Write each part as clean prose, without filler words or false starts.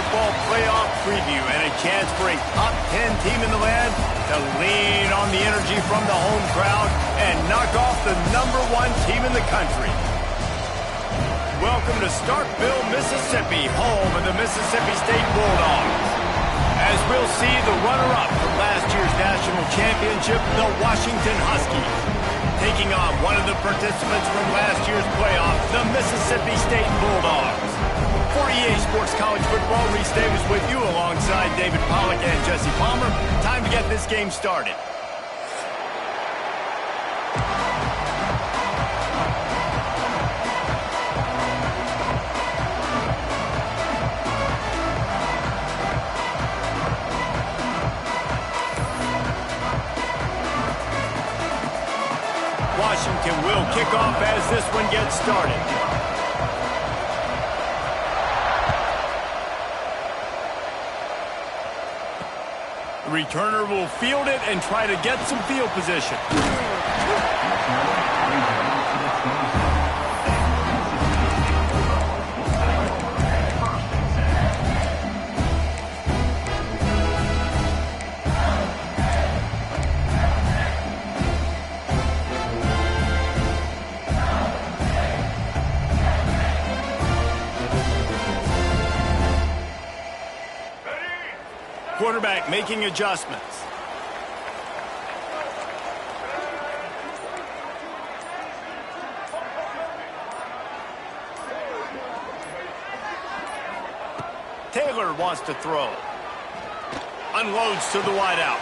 football playoff preview and a chance for a top 10 team in the land to lean on the energy from the home crowd and knock off the #1 team in the country. Welcome to Starkville, Mississippi, home of the Mississippi State Bulldogs. As we'll see the runner-up from last year's national championship, the Washington Huskies, taking on one of the participants from last year's playoff, the Mississippi State Bulldogs. For EA Sports College Football, Reese Davis with you alongside David Pollack and Jesse Palmer. Time to get this game started. Washington will kick off as this one gets started. The returner will field it and try to get some field position. Quarterback making adjustments. Taylor wants to throw. Unloads to the wideout.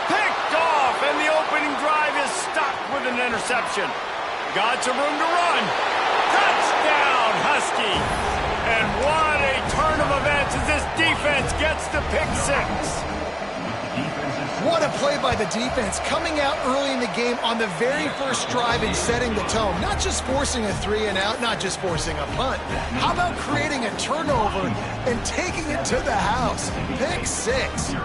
Picked off, and the opening drive is stopped with an interception. Got some room to run. Touchdown, Huskies! And what a turn of events as this defense gets the pick six. What a play by the defense, coming out early in the game on the very first drive and setting the tone. Not just forcing a 3-and-out, not just forcing a punt. How about creating a turnover and taking it to the house? Pick six.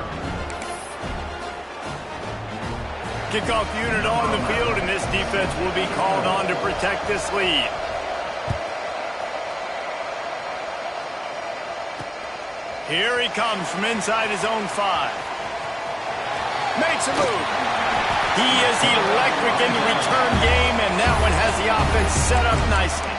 Kickoff unit on the field, and this defense will be called on to protect this lead. Here he comes from inside his own 5. Makes a move. He is electric in the return game, and that one has the offense set up nicely.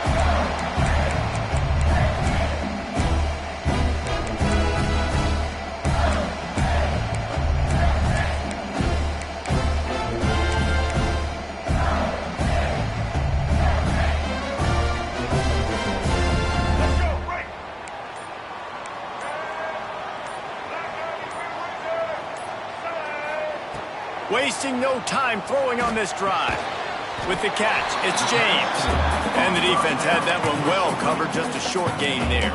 Wasting no time throwing on this drive. With the catch, it's James. And the defense had that one well covered, just a short gain there.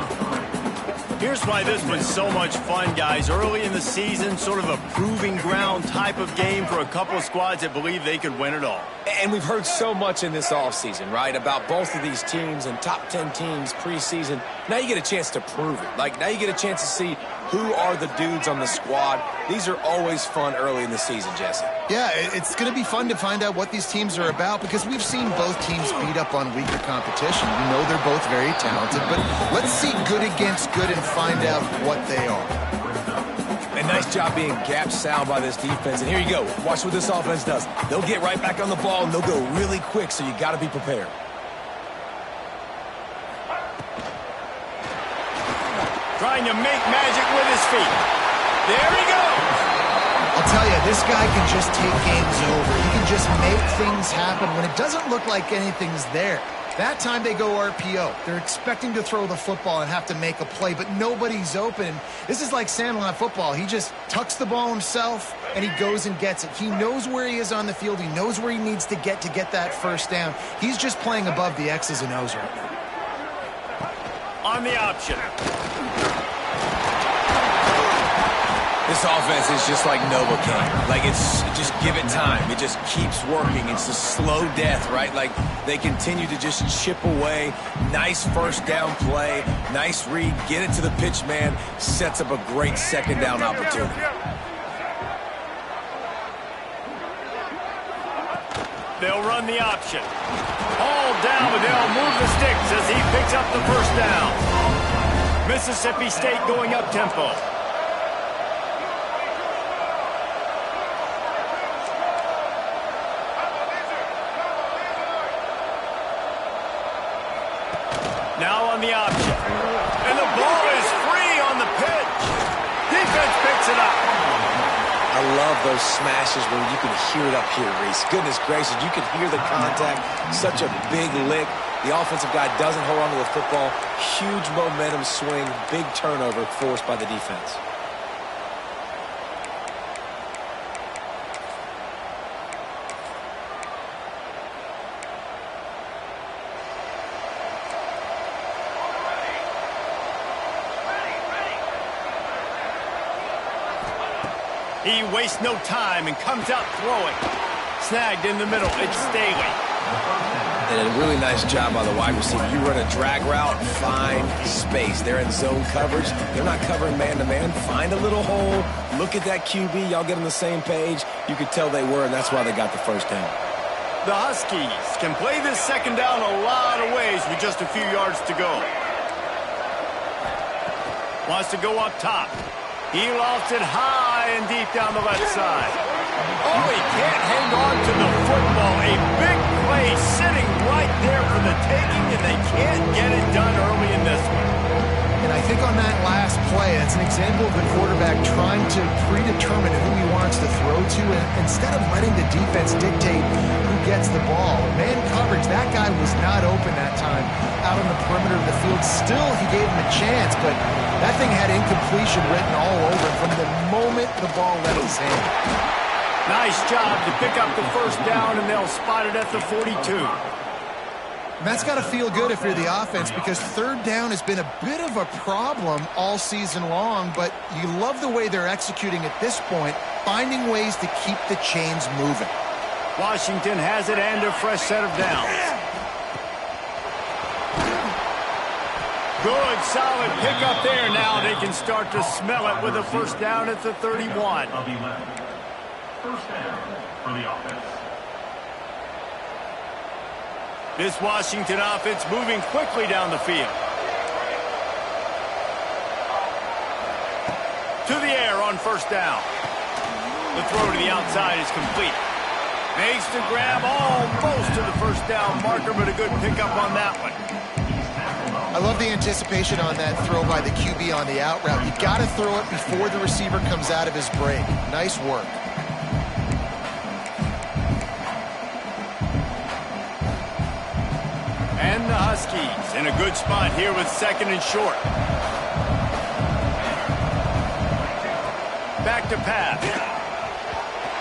Here's why this was so much fun, guys. Early in the season, sort of a proving ground type of game for a couple of squads that believe they could win it all. And we've heard so much in this offseason, right, about both of these teams and top 10 teams preseason. Now you get a chance to prove it. Like, now you get a chance to see who are the dudes on the squad. These are always fun early in the season, Jesse. Yeah, it's going to be fun to find out what these teams are about because we've seen both teams beat up on weaker competition. We know they're both very talented, but let's see good against good and find out what they are. A nice job being gap sound by this defense. And here you go. Watch what this offense does. They'll get right back on the ball, and they'll go really quick, so you got to be prepared. Trying to make magic with his feet. There he goes. I'll tell you, this guy can just take games over. He can just make things happen when it doesn't look like anything's there. That time they go RPO. They're expecting to throw the football and have to make a play, but nobody's open. This is like Sandlot football. He just tucks the ball himself, and he goes and gets it. He knows where he is on the field. He knows where he needs to get that first down. He's just playing above the X's and O's right now. On the option. This offense is just like Novocaine. Like, it's just give it time. It just keeps working. It's a slow death, right? Like, they continue to just chip away. Nice first down play. Nice read. Get it to the pitch man. Sets up a great second down opportunity. They'll run the option. All down, but they'll move the sticks as he picks up the first down. Mississippi State going up tempo. Now on the option. And the ball is free on the pitch. Defense picks it up. I love those smashes where you can hear it up here, Reese. Goodness gracious, you can hear the contact. Such a big lick. The offensive guy doesn't hold on to the football. Huge momentum swing. Big turnover forced by the defense. He wastes no time and comes out throwing. Snagged in the middle. It's Staley. And a really nice job by the wide receiver. You run a drag route, find space. They're in zone coverage. They're not covering man-to-man. Find a little hole. Look at that QB. Y'all get on the same page. You could tell they were, and that's why they got the first down. The Huskies can play this second down a lot of ways with just a few yards to go. Wants to go up top. He lofts it high and deep down the left side. Oh, he can't hang on to the football. A big play sitting right there for the taking, and they can't get it done early in this one. And I think on that last play, it's an example of the quarterback trying to predetermine who he wants to throw to, and instead of letting the defense dictate who gets the ball. Man coverage, that guy was not open that time out on the perimeter of the field. Still, he gave him a chance, but that thing had incompletion written all over it from the moment the ball left his hand. Nice job to pick up the first down, and they'll spot it at the 42. And that's got to feel good if you're the offense, because third down has been a bit of a problem all season long, but you love the way they're executing at this point, finding ways to keep the chains moving. Washington has it and a fresh set of downs. Good, solid pickup there. Now they can start to smell it with a first down at the 31. First down for the offense. This Washington offense moving quickly down the field. To the air on first down. The throw to the outside is complete. Makes the grab almost to the first down marker, but a good pickup on that one. I love the anticipation on that throw by the QB on the out route. You got to throw it before the receiver comes out of his break. Nice work. And the Huskies in a good spot here with second and short. Back to pass.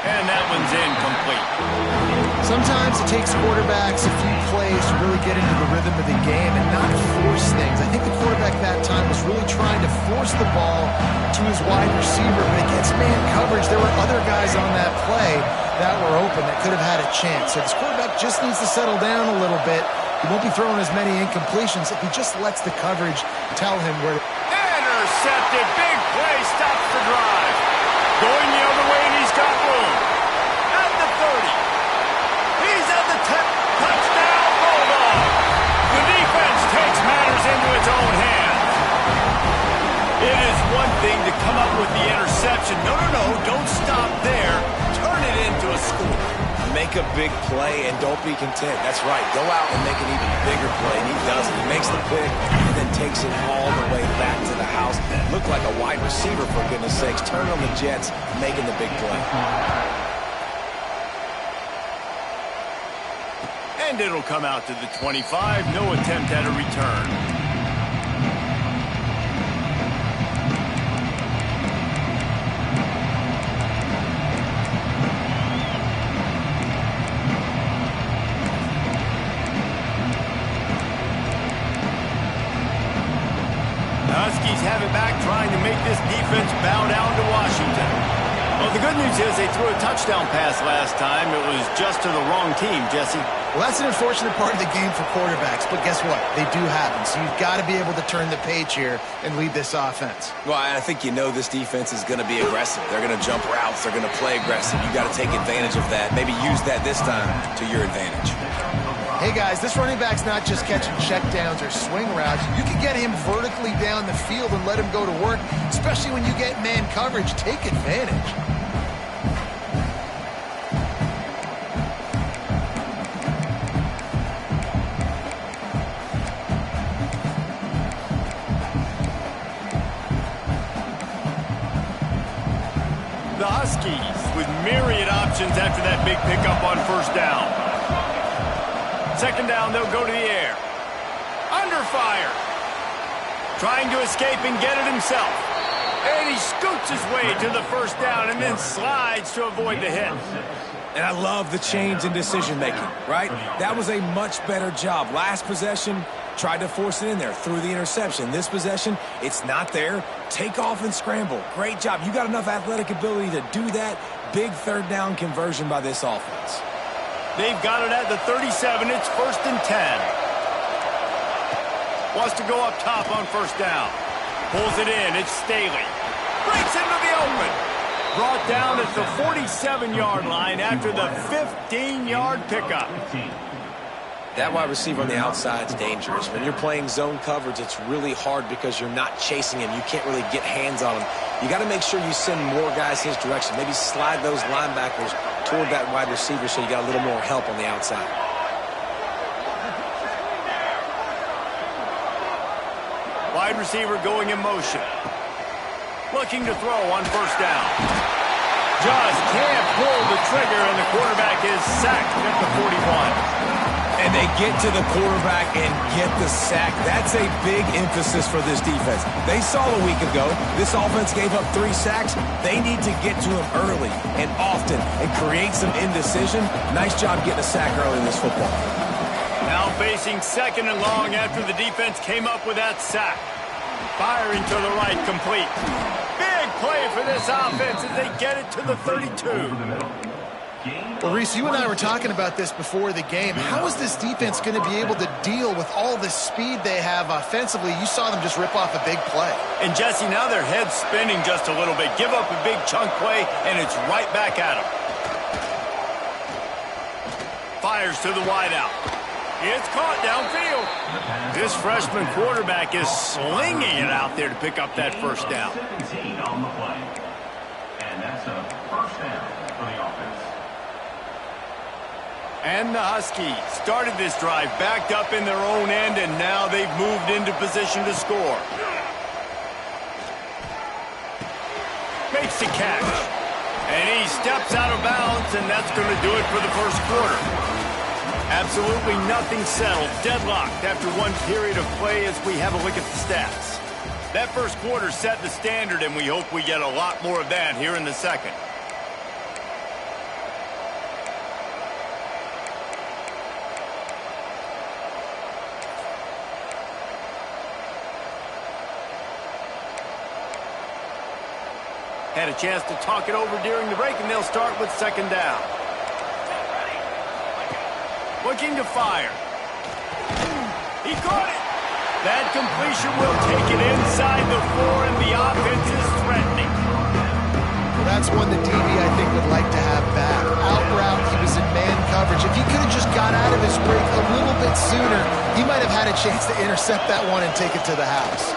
And that one's incomplete. Sometimes it takes quarterbacks a few plays to really get into the rhythm of the game and not force things. I think the quarterback that time was really trying to force the ball to his wide receiver, but against man coverage, there were other guys on that play that were open that could have had a chance. So this quarterback just needs to settle down a little bit. He won't be throwing as many incompletions if he just lets the coverage tell him where to... Intercepted. Big play. Stops the drive. Going the other way, and he's got room. At the 30. He's at the 10. Touchdown, Bulldog. The defense takes matters into its own hands. It is one thing to come up with the interception. No, don't stop there. Turn it into a score. Make a big play and don't be content. That's right. Go out and make an even bigger play. And he does it. He makes the pick and then takes it all the way back to the house. Looked like a wide receiver, for goodness sakes. Turn on the Jets, making the big play. And it'll come out to the 25. No attempt at a return. Huskies have it back, trying to make this defense bow down to Washington. Well, the good news is they threw a touchdown pass last time. It was just to the wrong team, Jesse. Well, that's an unfortunate part of the game for quarterbacks, but guess what? They do happen, so you've got to be able to turn the page here and lead this offense. Well, I think you know this defense is going to be aggressive. They're going to jump routes. They're going to play aggressive. You got to take advantage of that. Maybe use that this time to your advantage. Hey, guys, this running back's not just catching checkdowns or swing routes. You can get him vertically down the field and let him go to work, especially when you get man coverage. Take advantage. The Huskies with myriad options after that big pickup on first down. Second down, they'll go to the air. Under fire. Trying to escape and get it himself. And he scoots his way to the first down and then slides to avoid the hit. And I love the change in decision-making, right? That was a much better job. Last possession, tried to force it in there, threw the interception. This possession, it's not there. Take off and scramble. Great job. You got enough athletic ability to do that. Big third down conversion by this offense. They've got it at the 37. It's 1st and 10. Wants to go up top on first down. Pulls it in. It's Staley. Breaks into the open. Brought down at the 47-yard line after the 15-yard pickup. That wide receiver on the outside is dangerous. When you're playing zone coverage, it's really hard because you're not chasing him. You can't really get hands on him. You got to make sure you send more guys his direction. Maybe slide those linebackers toward that wide receiver so you got a little more help on the outside. Wide receiver going in motion. Looking to throw on first down. Just can't pull the trigger, and the quarterback is sacked at the 41. And they get to the quarterback and get the sack. That's a big emphasis for this defense. They saw a week ago, this offense gave up 3 sacks. They need to get to him early and often and create some indecision. Nice job getting a sack early in this football. Now facing second and long after the defense came up with that sack. Firing to the right, complete. Big play for this offense as they get it to the 32. Well, Reese, you and I were talking about this before the game. How is this defense going to be able to deal with all the speed they have offensively? You saw them just rip off a big play. And, Jesse, now their head's spinning just a little bit. Give up a big chunk play, and it's right back at them. Fires to the wideout. It's caught downfield. This freshman quarterback is slinging it out there to pick up that first down. 17 on the play. And that's a first down for the offense. And the Huskies started this drive backed up in their own end, and now they've moved into position to score. Makes the catch. And he steps out of bounds, and that's going to do it for the first quarter. Absolutely nothing settled. Deadlocked after one period of play as we have a look at the stats. That first quarter set the standard, and we hope we get a lot more of that here in the second. Had a chance to talk it over during the break, and they'll start with second down. Looking to fire. He caught it. That completion will take it inside the 4, and the offense is threatening. Well, that's one that DB, I think, would like to have back. Out route, he was in man coverage. If he could have just got out of his break a little bit sooner, he might have had a chance to intercept that one and take it to the house.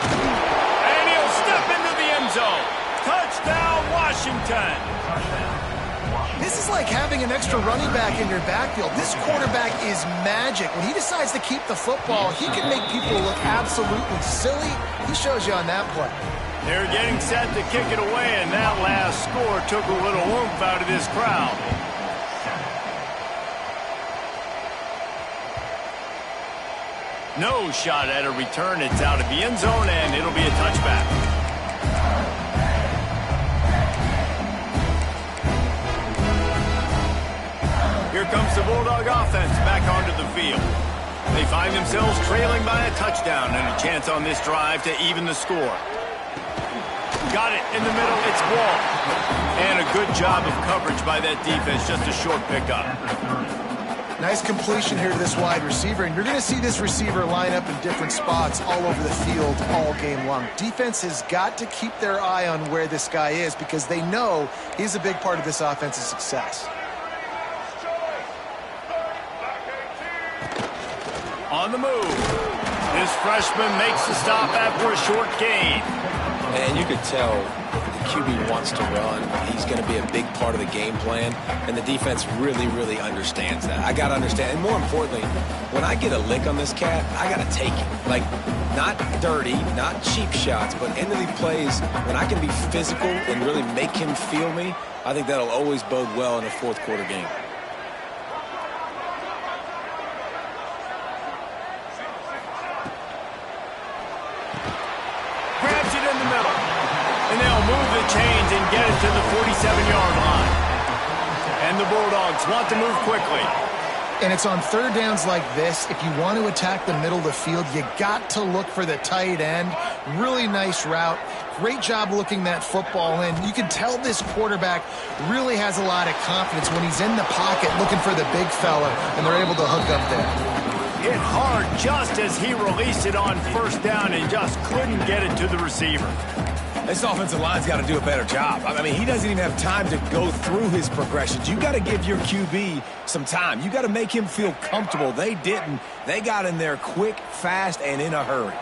And he'll step into the end zone. Touchdown, Washington. This is like having an extra running back in your backfield. This quarterback is magic. When he decides to keep the football, he can make people look absolutely silly. He shows you on that play. They're getting set to kick it away, and that last score took a little oomph out of this crowd. No shot at a return. It's out of the end zone, and it'll be a touchback. Here comes the Bulldog offense back onto the field. They find themselves trailing by a touchdown and a chance on this drive to even the score. Got it in the middle. It's Wall. And a good job of coverage by that defense. Just a short pickup. Nice completion here to this wide receiver, and you're going to see this receiver line up in different spots all over the field all game long. Defense has got to keep their eye on where this guy is because they know he's a big part of this offense's success. move. This freshman makes the stop after a short gain. And you could tell the QB wants to run. He's going to be a big part of the game plan, and the defense really, really understands that. I got to understand, and more importantly, when I get a lick on this cat, I got to take it. Like, not dirty, not cheap shots, but end of the plays, when I can be physical and really make him feel me, I think that'll always bode well in a fourth quarter game. Grabs it in the middle. And they'll move the chains and get it to the 47-yard line. And the Bulldogs want to move quickly. And it's on third downs like this. If you want to attack the middle of the field, you got to look for the tight end. Really nice route. Great job looking that football in. You can tell this quarterback really has a lot of confidence when he's in the pocket looking for the big fella, and they're able to hook up there. Hit hard just as he released it on first down and just couldn't get it to the receiver. This offensive line's got to do a better job. I mean, he doesn't even have time to go through his progressions. You got to give your QB some time. You got to make him feel comfortable. They didn't. They got in there quick, fast, and in a hurry.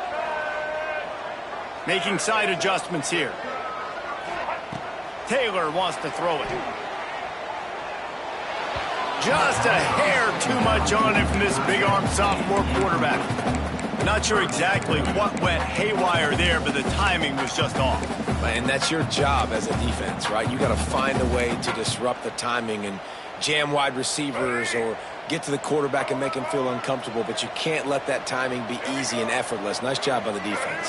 Making side adjustments here. Taylor wants to throw it. Just a hair too much on it from this big-arm sophomore quarterback. Not sure exactly what went haywire there, but the timing was just off. And that's your job as a defense, right? You got to find a way to disrupt the timing and jam wide receivers or get to the quarterback and make him feel uncomfortable, but you can't let that timing be easy and effortless. Nice job by the defense.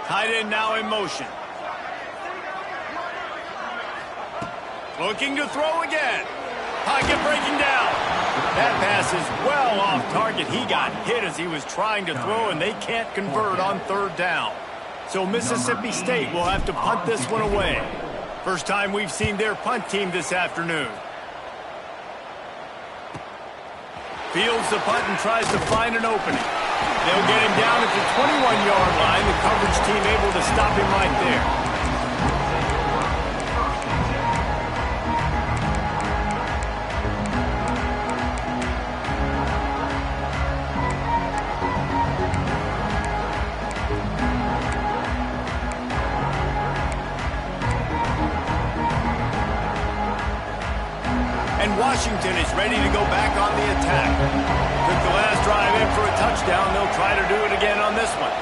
Tight end now in motion. Looking to throw again. Pocket breaking down. That pass is well off target. He got hit as he was trying to throw, and they can't convert on third down. So Mississippi State will have to punt this one away. First time we've seen their punt team this afternoon. Fields the punt and tries to find an opening. They'll get him down at the 21-yard line. The coverage team able to stop him right there. Washington is ready to go back on the attack. Took the last drive in for a touchdown. They'll try to do it again on this one.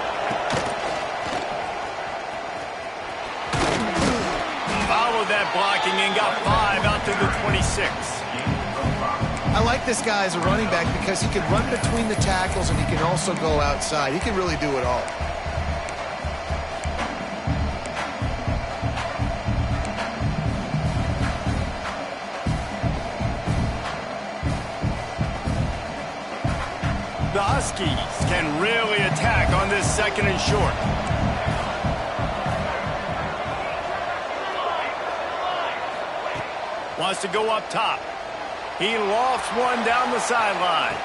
Followed that blocking and got 5 out to the 26. I like this guy as a running back because he can run between the tackles and he can also go outside. He can really do it all. The Huskies can really attack on this second and short. Wants to go up top. He lofts one down the sideline.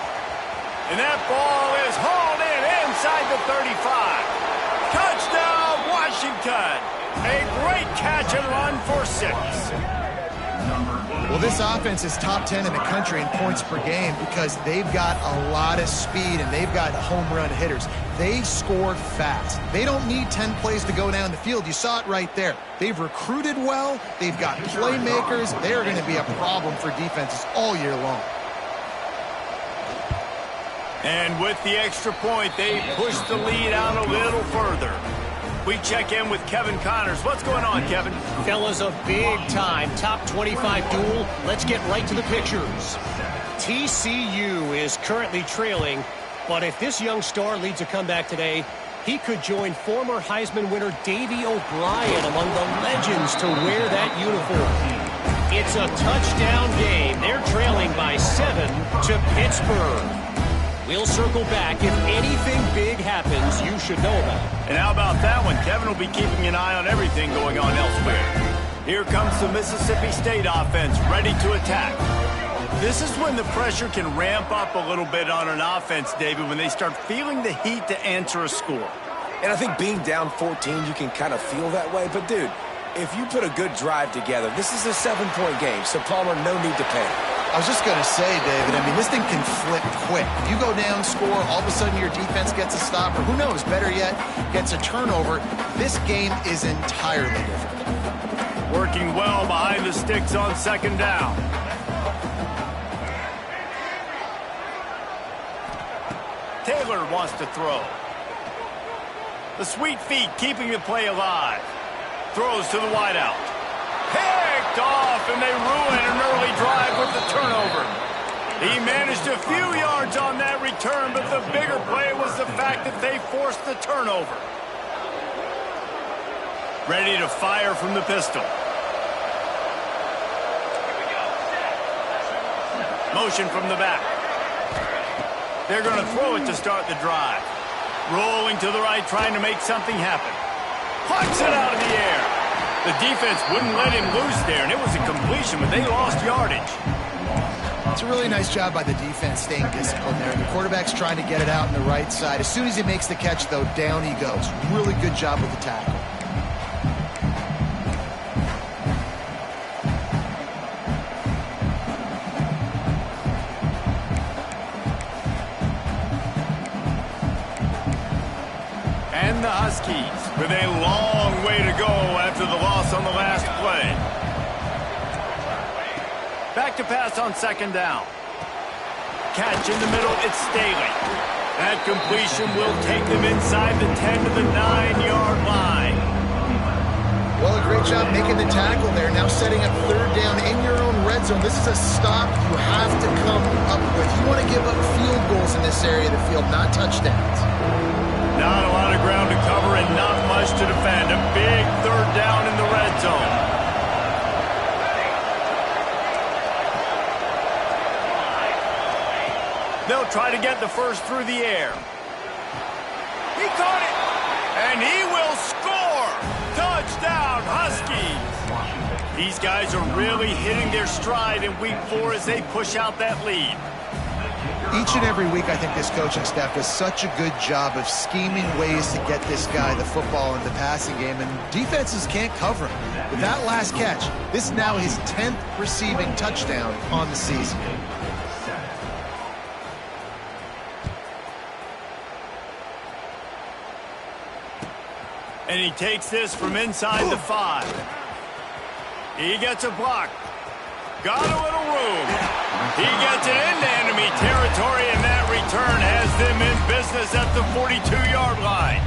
And that ball is hauled in inside the 35. Touchdown, Washington. A great catch and run for 6. Well, this offense is top 10 in the country in points per game because they've got a lot of speed and they've got home run hitters. They score fast. They don't need 10 plays to go down the field. You saw it right there. They've recruited well. They've got playmakers. They're going to be a problem for defenses all year long. And with the extra point, they push the lead out a little further. We check in with Kevin Connors. What's going on, Kevin? Fellas, a big-time top 25 duel. Let's get right to the pictures. TCU is currently trailing, but if this young star leads a comeback today, he could join former Heisman winner Davey O'Brien among the legends to wear that uniform. It's a touchdown game. They're trailing by 7 to Pittsburgh. We'll circle back. If anything big happens, you should know about it. And how about that one? Kevin will be keeping an eye on everything going on elsewhere. Here comes the Mississippi State offense, ready to attack. This is when the pressure can ramp up a little bit on an offense, David, when they start feeling the heat to answer a score. And I think being down 14, you can kind of feel that way. But, dude, if you put a good drive together, this is a 7-point game, so Palmer, no need to panic. I was just going to say, David, I mean, this thing can flip quick. If you go down, score, all of a sudden your defense gets a stop, or who knows, better yet, gets a turnover. This game is entirely different. Working well behind the sticks on second down. Taylor wants to throw. The sweet feet keeping the play alive. Throws to the wideout. Picked off, and they ruin an early drive with the turnover. He managed a few yards on that return, but the bigger play was the fact that they forced the turnover. Ready to fire from the pistol. Motion from the back. They're going to throw it to start the drive. Rolling to the right, trying to make something happen. Plucks it out of the air. The defense wouldn't let him loose there, and it was a completion, but they lost yardage. It's a really nice job by the defense staying disciplined there. The quarterback's trying to get it out on the right side. As soon as he makes the catch, though, down he goes. Really good job with the tackle. And the Huskies with a long way to go after the loss on the last play. Back to pass on second down. Catch in the middle, it's Staley. That completion will take them inside the 10 to the 9-yard line. Well, a great job making the tackle there. Now setting up third down in your own red zone. This is a stop you have to come up with. You want to give up field goals in this area of the field, not touchdowns. Not a lot of ground to cover and not much to defend. A big third down in the red zone. They'll try to get the first through the air. He caught it, and he will score. Touchdown, Huskies. These guys are really hitting their stride in week 4 as they push out that lead. Each and every week, I think this coaching staff does such a good job of scheming ways to get this guy the football in the passing game, and defenses can't cover him. With that last catch, this is now his 10th receiving touchdown on the season. And he takes this from inside the 5. He gets a block. Got a little room. He gets it into enemy territory, and that return has them in business at the 42-yard line.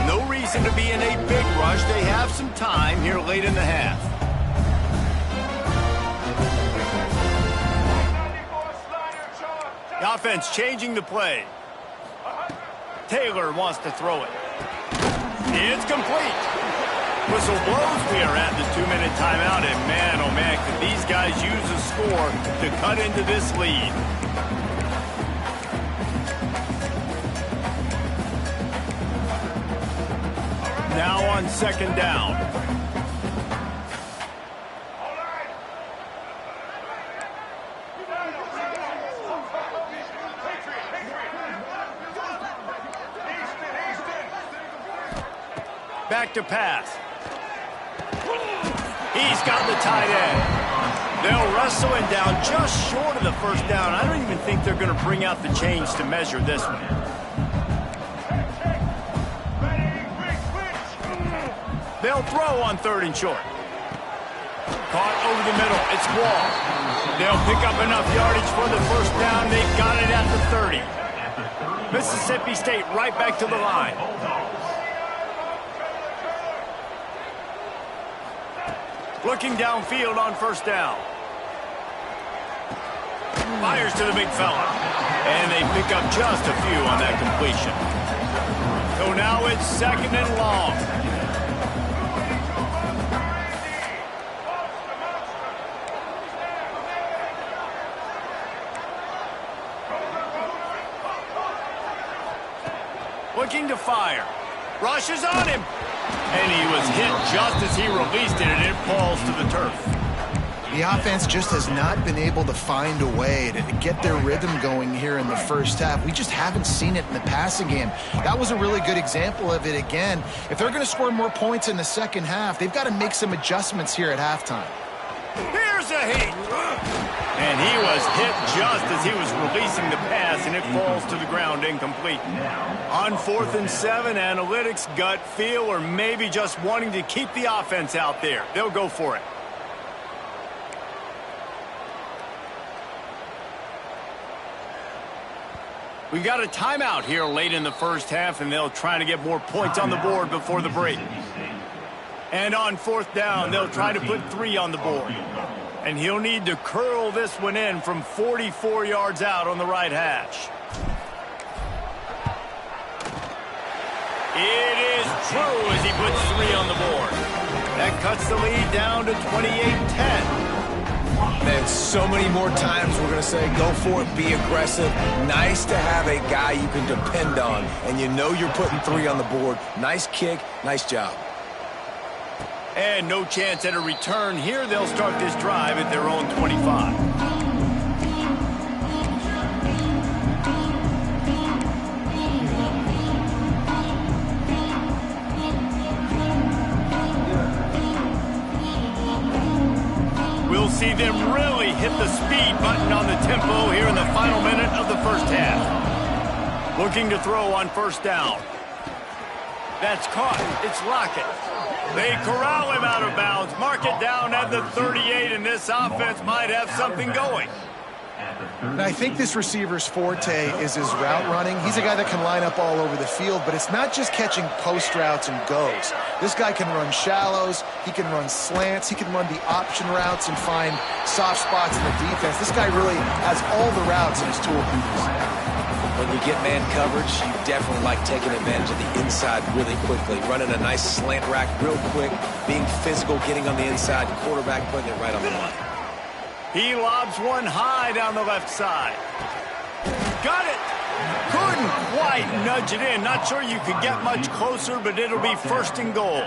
No reason to be in a big rush. They have some time here late in the half. The offense changing the play. Taylor wants to throw it. It's complete. Whistle blows. We are at the 2-minute timeout, and man, oh man, could these guys use a score to cut into this lead. Now on second down. Back to pass. He's got the tight end. They'll wrestle him down just short of the first down. I don't even think they're going to bring out the chains to measure this one. They'll throw on 3rd and short. Caught over the middle. It's Wall. They'll pick up enough yardage for the first down. They've got it at the 30. Mississippi State right back to the line. Looking downfield on first down. Fires to the big fella. And they pick up just a few on that completion. So now it's 2nd and long. Looking to fire. Rushes on him. And he was hit just as he released it, and it falls to the turf. The offense just has not been able to find a way to get their rhythm going here in the first half. We just haven't seen it in the passing game. That was a really good example of it again. If they're going to score more points in the second half, they've got to make some adjustments here at halftime. Here's a heat. And he was hit just as he was releasing the pass, and it falls to the ground incomplete. On 4th and 7, analytics, gut feel, or maybe just wanting to keep the offense out there. They'll go for it. We've got a timeout here late in the first half, and they'll try to get more points on the board before the break. And on 4th down, they'll try to put 3 on the board. And he'll need to curl this one in from 44 yards out on the right hash. It is true as he puts 3 on the board. That cuts the lead down to 28-10. Man, so many more times we're going to say, go for it, be aggressive. Nice to have a guy you can depend on, and you know you're putting 3 on the board. Nice kick, nice job. And no chance at a return here. They'll start this drive at their own 25. We'll see them really hit the speed button on the tempo here in the final minute of the first half. Looking to throw on 1st down. That's caught. It's Lockett. They corral him out of bounds. Mark it down at the 38, and this offense might have something going. And I think this receiver's forte is his route running. He's a guy that can line up all over the field, but it's not just catching post routes and goes. This guy can run shallows, he can run slants, he can run the option routes and find soft spots in the defense. This guy really has all the routes in his toolbox. When you get man coverage, you definitely like taking advantage of the inside really quickly. Running a nice slant rack real quick, being physical, getting on the inside, quarterback putting it right on the line. He lobs one high down the left side. Got it! Couldn't quite nudge it in. Not sure you could get much closer, but it'll be 1st and goal.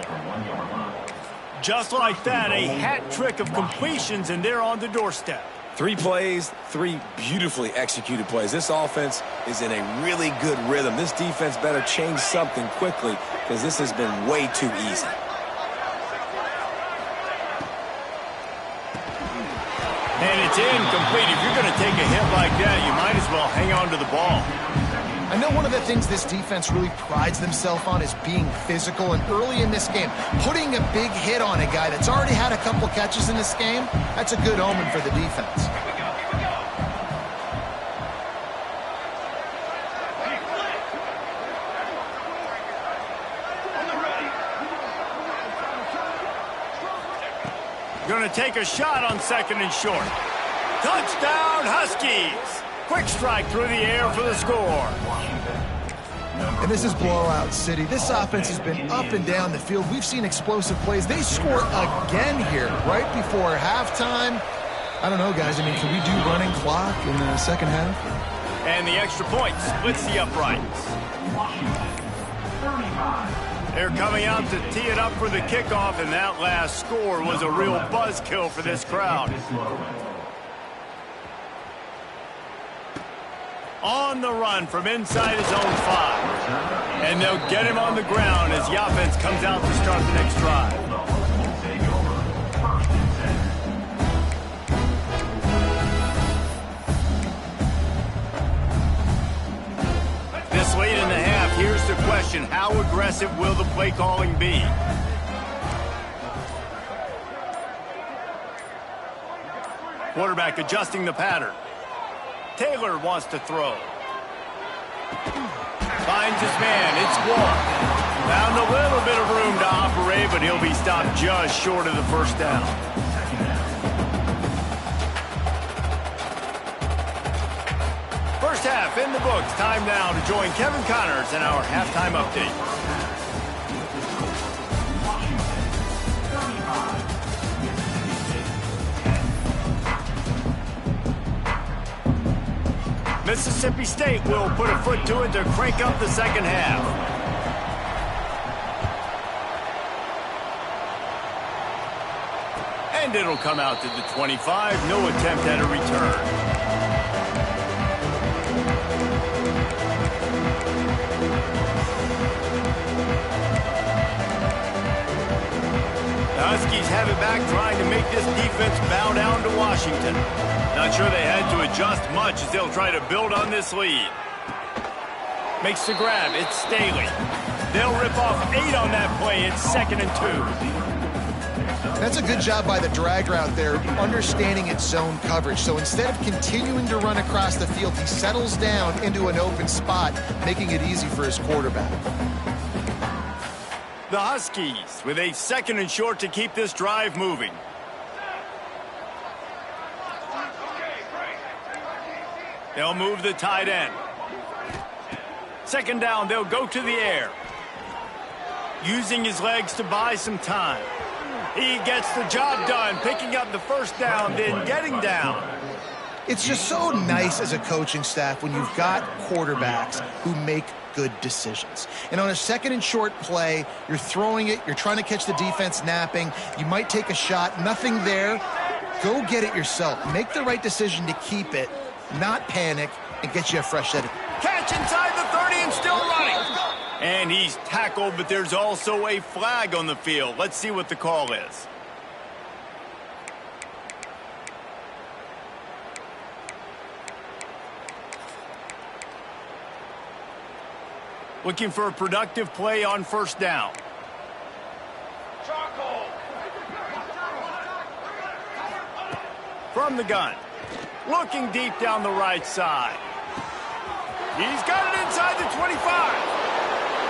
Just like that, a hat trick of completions, and they're on the doorstep. 3 plays, 3 beautifully executed plays. This offense is in a really good rhythm. This defense better change something quickly because this has been way too easy. And it's incomplete. If you're going to take a hit like that, you might as well hang on to the ball. I know one of the things this defense really prides themselves on is being physical, and early in this game, putting a big hit on a guy that's already had a couple catches in this game, that's a good omen for the defense. Going to take a shot on 2nd and short. Touchdown, Huskies! Quick strike through the air for the score. And this is blowout city. This offense has been up and down the field. We've seen explosive plays. They score again here right before halftime. I don't know, guys. I mean, can we do running clock in the second half? And the extra point splits the uprights. They're coming out to tee it up for the kickoff, and that last score was a real buzzkill for this crowd. On the run from inside his own 5. And they'll get him on the ground as the offense comes out to start the next drive. This late in the half, here's the question: how aggressive will the play calling be? Quarterback adjusting the pattern. Taylor wants to throw. Finds his man. It's Wall. Found a little bit of room to operate, but he'll be stopped just short of the 1st down. First half in the books. Time now to join Kevin Connors in our halftime update. Mississippi State will put a foot to it to crank up the second half. And And it'll come out to the 25. No attempt at a return. The Huskies have it back, trying to make this defense bow down to Washington. Not sure they had to adjust much as they'll try to build on this lead. Makes the grab. It's Staley. They'll rip off 8 on that play. It's 2nd and 2. That's a good job by the drag route there, understanding its zone coverage. So instead of continuing to run across the field, he settles down into an open spot, making it easy for his quarterback. The Huskies with a 2nd and short to keep this drive moving. They'll move the tight end. 2nd down, they'll go to the air. Using his legs to buy some time. He gets the job done, picking up the 1st down, then getting down. It's just so nice as a coaching staff when you've got quarterbacks who make good decisions. And on a 2nd and short play, you're throwing it, you're trying to catch the defense napping, you might take a shot, nothing there. Go get it yourself. Make the right decision to keep it, not panic, and get you a fresh set. Catch inside the 30 and still running. And he's tackled, but there's also a flag on the field. Let's see what the call is. Looking for a productive play on 1st down. From the gun. Looking deep down the right side. He's got it inside the 25.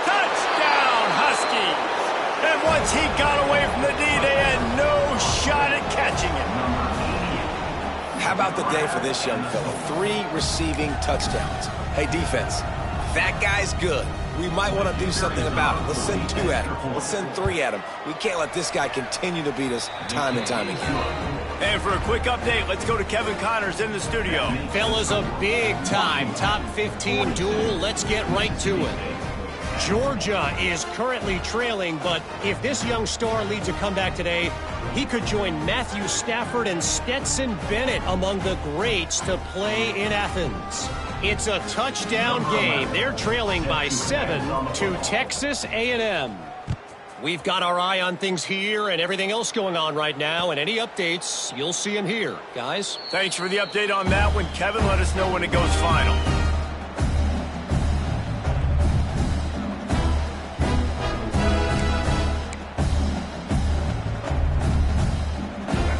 Touchdown, Huskies. And once he got away from the D, they had no shot at catching him. How about the day for this young fella? 3 receiving touchdowns. Hey, defense, that guy's good. We might want to do something about it. Let's send 2 at him. Let's send 3 at him. We can't let this guy continue to beat us time and time again. And for a quick update, let's go to Kevin Connors in the studio. Fellas, a big-time top 15 duel. Let's get right to it. Georgia is currently trailing, but if this young star leads a comeback today, he could join Matthew Stafford and Stetson Bennett among the greats to play in Athens. It's a touchdown game. They're trailing by 7 to Texas A&M. We've got our eye on things here and everything else going on right now, and any updates, you'll see them here, guys. Thanks for the update on that one, Kevin. Let us know when it goes final.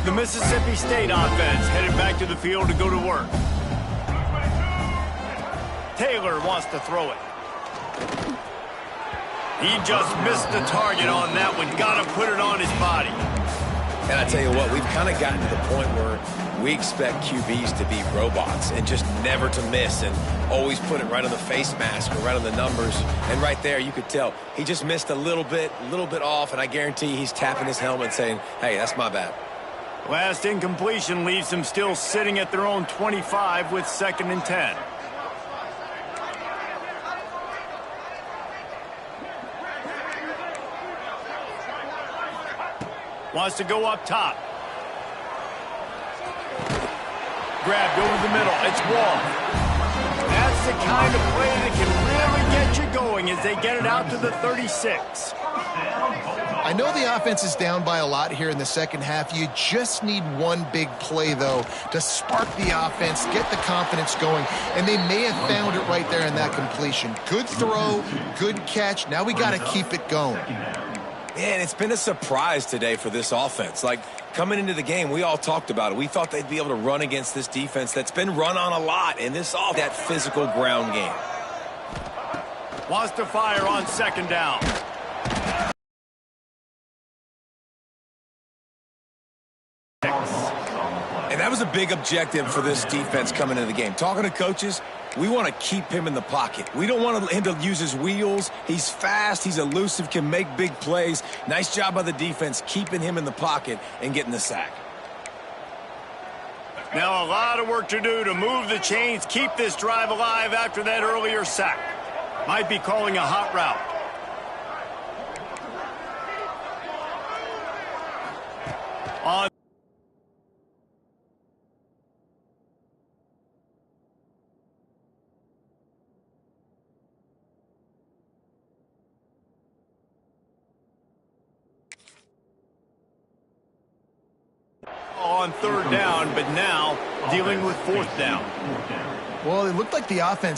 The Mississippi State offense headed back to the field to go to work. Taylor wants to throw it. He just missed the target on that one. Got to put it on his body. And I tell you what, we've kind of gotten to the point where we expect QBs to be robots and just never to miss and always put it right on the face mask or right on the numbers. And right there, you could tell he just missed a little bit off, and I guarantee he's tapping his helmet saying, hey, that's my bad. Last incompletion leaves them still sitting at their own 25 with 2nd and 10. Wants to go up top. Grabbed over the middle. It's Wall. That's the kind of play that can really get you going as they get it out to the 36. I know the offense is down by a lot here in the 2nd half. You just need one big play, though, to spark the offense, get the confidence going, and they may have found it right there in that completion. Good throw, good catch. Now we got to keep it going. Man, it's been a surprise today for this offense. Like, coming into the game, we all talked about it. We thought they'd be able to run against this defense that's been run on a lot, and this all that physical ground game. Wants to fire on 2nd down. And that was a big objective for this defense coming into the game. Talking to coaches, we want to keep him in the pocket. We don't want him to use his wheels. He's fast. He's elusive, can make big plays. Nice job by the defense keeping him in the pocket and getting the sack. Now a lot of work to do to move the chains, keep this drive alive after that earlier sack. Might be calling a hot route. On on third down, but now dealing with fourth down. Well, it looked like the offense